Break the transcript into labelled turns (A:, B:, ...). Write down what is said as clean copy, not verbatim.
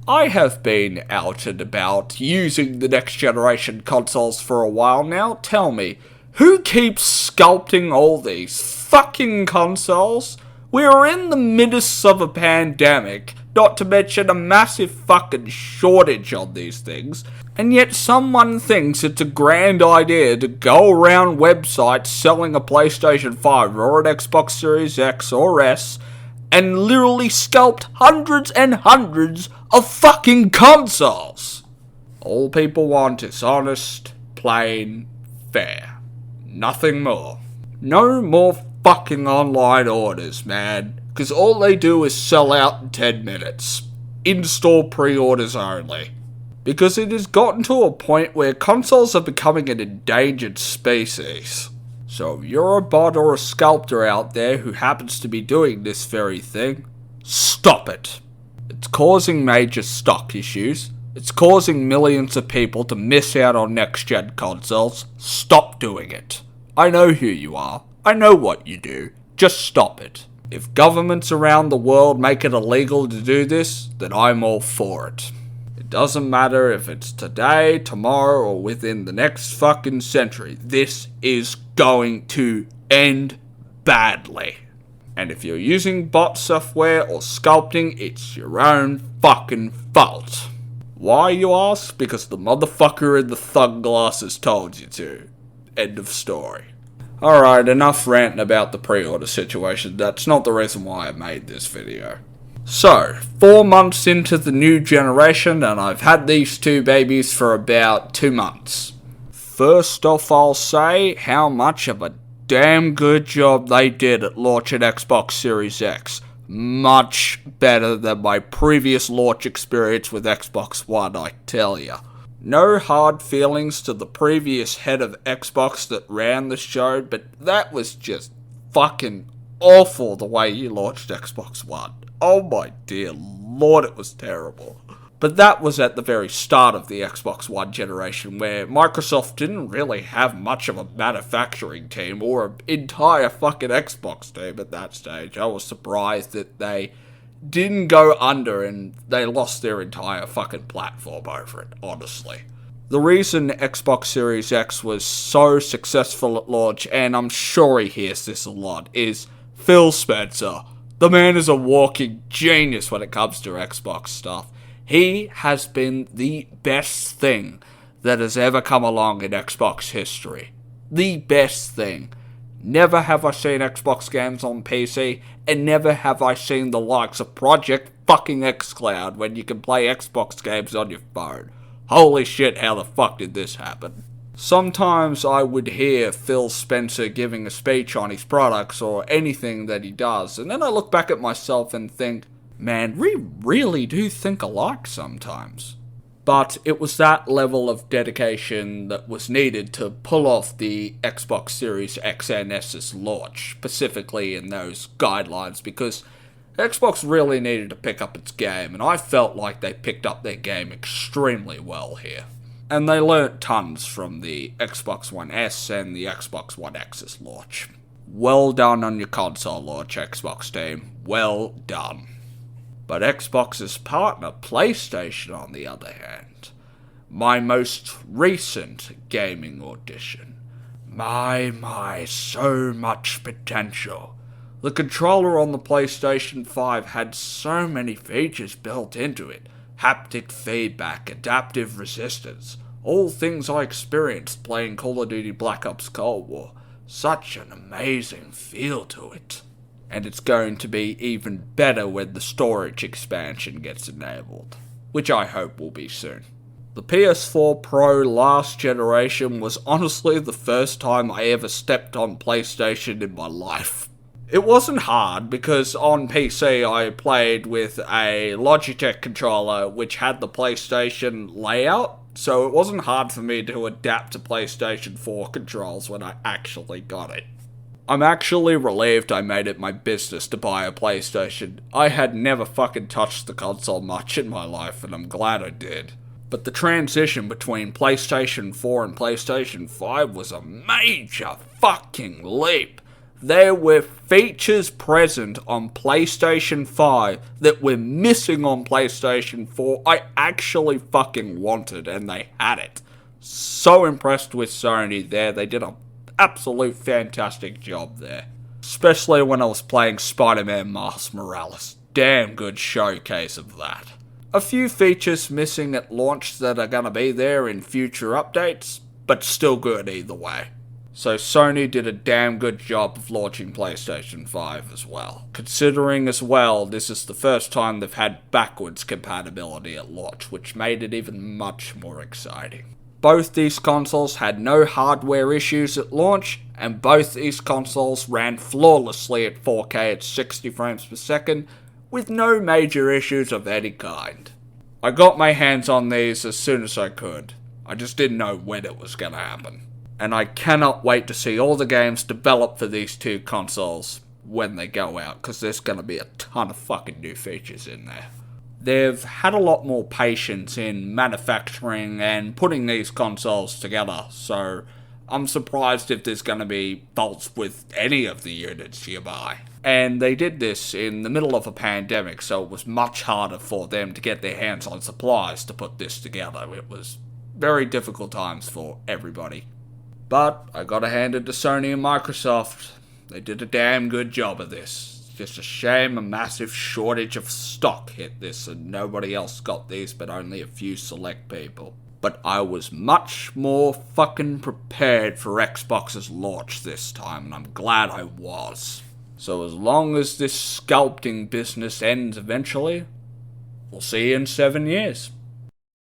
A: I have been out and about using the next generation consoles for a while now. Tell me, who keeps sculpting all these fucking consoles? We are in the midst of a pandemic, not to mention a massive fucking shortage on these things, and yet someone thinks it's a grand idea to go around websites selling a PlayStation 5 or an Xbox Series X or S and literally sculpt hundreds and hundreds of fucking consoles. All people want is honest, plain, fair. Nothing more. No more fucking online orders, man. Because all they do is sell out in 10 minutes. In-store pre-orders only. Because it has gotten to a point where consoles are becoming an endangered species. So if you're a bot or a sculptor out there who happens to be doing this very thing, stop it. It's causing major stock issues. It's causing millions of people to miss out on next-gen consoles. Stop doing it. I know who you are. I know what you do. Just stop it. If governments around the world make it illegal to do this, then I'm all for it. It doesn't matter if it's today, tomorrow, or within the next fucking century. This is going to end badly. And if you're using bot software or sculpting, it's your own fucking fault. Why, you ask? Because the motherfucker in the thug glasses told you to. End of story. Alright, enough ranting about the pre-order situation. That's not the reason why I made this video. So, 4 months into the new generation, and I've had these two babies for about 2 months. First off, I'll say how much of a damn good job they did at launching Xbox Series X. Much better than my previous launch experience with Xbox One, I tell ya. No hard feelings to the previous head of Xbox that ran the show, but that was just fucking awful the way you launched Xbox One. Oh my dear lord, it was terrible. But that was at the very start of the Xbox One generation, where Microsoft didn't really have much of a manufacturing team or an entire fucking Xbox team at that stage. I was surprised that they didn't go under and they lost their entire fucking platform over it, honestly. The reason Xbox Series X was so successful at launch, and I'm sure he hears this a lot, is Phil Spencer. The man is a walking genius when it comes to Xbox stuff. He has been the best thing that has ever come along in Xbox history. The best thing. Never have I seen Xbox games on PC, and never have I seen the likes of Project fucking xCloud when you can play Xbox games on your phone. Holy shit, how the fuck did this happen? Sometimes I would hear Phil Spencer giving a speech on his products or anything that he does, and then I look back at myself and think, man, we really do think alike sometimes. But it was that level of dedication that was needed to pull off the Xbox Series X and S's launch, specifically in those guidelines, because Xbox really needed to pick up its game, and I felt like they picked up their game extremely well here. And they learnt tons from the Xbox One S and the Xbox One X's launch. Well done on your console launch, Xbox team. Well done. But Xbox's partner, PlayStation, on the other hand, my most recent gaming audition. My, so much potential. The controller on the PlayStation 5 had so many features built into it. Haptic feedback, adaptive resistance, all things I experienced playing Call of Duty Black Ops Cold War. Such an amazing feel to it. And it's going to be even better when the storage expansion gets enabled, which I hope will be soon. The PS4 Pro last generation was honestly the first time I ever stepped on PlayStation in my life. It wasn't hard because on PC I played with a Logitech controller which had the PlayStation layout, so it wasn't hard for me to adapt to PlayStation 4 controls when I actually got it. I'm actually relieved I made it my business to buy a PlayStation. I had never fucking touched the console much in my life, and I'm glad I did. But the transition between PlayStation 4 and PlayStation 5 was a major fucking leap. There were features present on PlayStation 5 that were missing on PlayStation 4 I actually fucking wanted, and they had it. So impressed with Sony there. They did an absolute fantastic job there. Especially when I was playing Spider-Man Miles Morales. Damn good showcase of that. A few features missing at launch that are gonna be there in future updates, but still good either way. So Sony did a damn good job of launching PlayStation 5 as well. Considering as well, this is the first time they've had backwards compatibility at launch, which made it even much more exciting. Both these consoles had no hardware issues at launch, and both these consoles ran flawlessly at 4K at 60 frames per second, with no major issues of any kind. I got my hands on these as soon as I could. I just didn't know when it was gonna happen. And I cannot wait to see all the games developed for these two consoles when they go out, because there's gonna be a ton of fucking new features in there. They've had a lot more patience in manufacturing and putting these consoles together, so I'm surprised if there's gonna be faults with any of the units you buy. And they did this in the middle of a pandemic, so it was much harder for them to get their hands on supplies to put this together. It was very difficult times for everybody. But I gotta hand it to Sony and Microsoft. They did a damn good job of this. It's just a shame a massive shortage of stock hit this and nobody else got these but only a few select people. But I was much more fucking prepared for Xbox's launch this time, and I'm glad I was. So as long as this sculpting business ends eventually, we'll see you in 7 years.